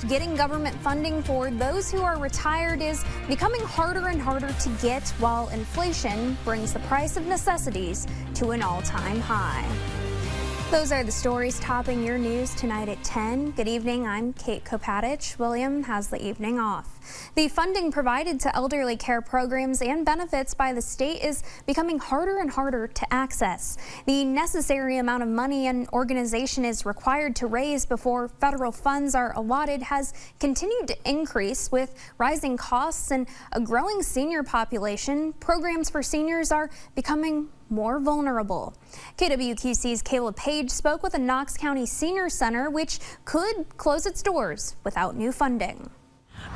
Getting government funding for those who are retired is becoming harder and harder to get, while inflation brings the price of necessities to an all-time high. Those are the stories topping your news tonight at 10. Good evening, I'm Kate Kopatich. William has the evening off. The funding provided to elderly care programs and benefits by the state is becoming harder and harder to access. The necessary amount of money an organization is required to raise before federal funds are allotted has continued to increase. With rising costs and a growing senior population, programs for seniors are becoming more vulnerable. KWQC's Kayla Page spoke with the Knox County Senior Center, which could close its doors without new funding.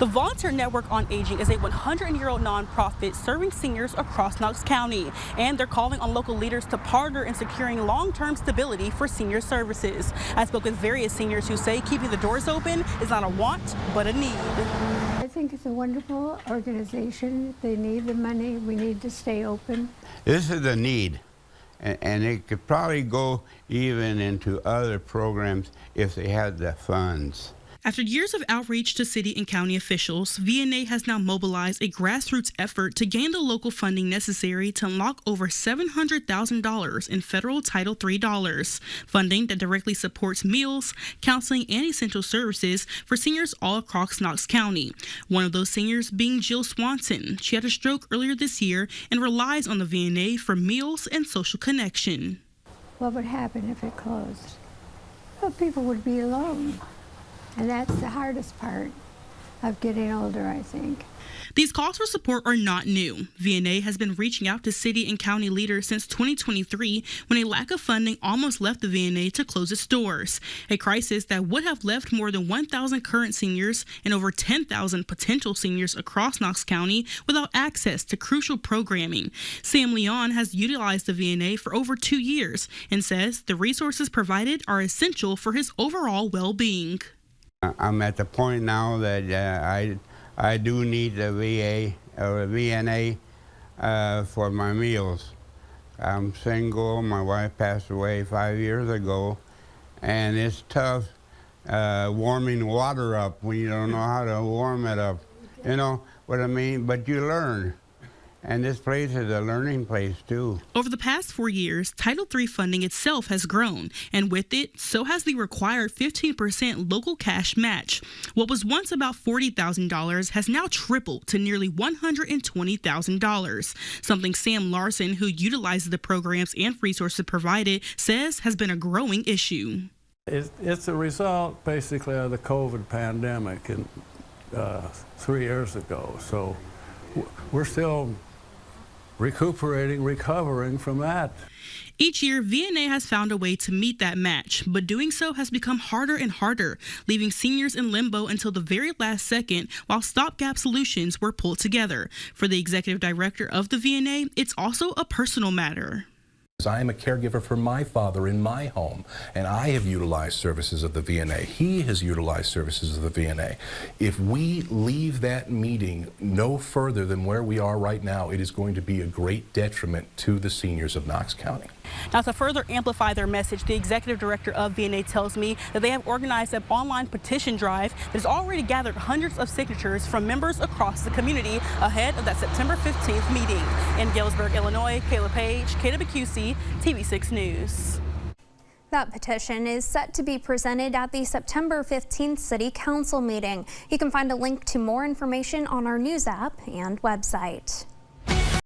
The Volunteer Network on Aging is a 100-year-old nonprofit serving seniors across Knox County, and they're calling on local leaders to partner in securing long-term stability for senior services. I spoke with various seniors who say keeping the doors open is not a want, but a need. I think it's a wonderful organization. They need the money. We need to stay open. This is a need, and it could probably go even into other programs if they had the funds. After years of outreach to city and county officials, VNA has now mobilized a grassroots effort to gain the local funding necessary to unlock over $700,000 in federal Title III dollars, funding that directly supports meals, counseling, and essential services for seniors all across Knox County. One of those seniors being Jill Swanson. She had a stroke earlier this year and relies on the VNA for meals and social connection. What would happen if it closed? Well, people would be alone. And that's the hardest part of getting older, I think. These calls for support are not new. VNA has been reaching out to city and county leaders since 2023, when a lack of funding almost left the VNA to close its doors, a crisis that would have left more than 1,000 current seniors and over 10,000 potential seniors across Knox County without access to crucial programming. Sam Leon has utilized the VNA for over 2 years and says the resources provided are essential for his overall well-being. I'm at the point now that I do need the VA or VNA for my meals. I'm single. My wife passed away 5 years ago, and it's tough warming water up when you don't know how to warm it up. You know what I mean? But you learn. And this place is a learning place, too. Over the past 4 years, Title III funding itself has grown, and with it, so has the required 15% local cash match. What was once about $40,000 has now tripled to nearly $120,000, something Sam Larson, who utilizes the programs and resources provided, says has been a growing issue. It's a result, basically, of the COVID pandemic 3 years ago. So we're still recovering from that. Each year, VNA has found a way to meet that match, but doing so has become harder and harder, leaving seniors in limbo until the very last second while stopgap solutions were pulled together. For the executive director of the VNA, it's also a personal matter. I am a caregiver for my father in my home, and I have utilized services of the VNA. He has utilized services of the VNA. If we leave that meeting no further than where we are right now, it is going to be a great detriment to the seniors of Knox County. Now, to further amplify their message, the executive director of VNA tells me that they have organized an online petition drive that has already gathered hundreds of signatures from members across the community ahead of that September 15th meeting. In Galesburg, Illinois, Kayla Page, KWQC, TV6 News. That petition is set to be presented at the September 15th City Council meeting. You can find a link to more information on our news app and website.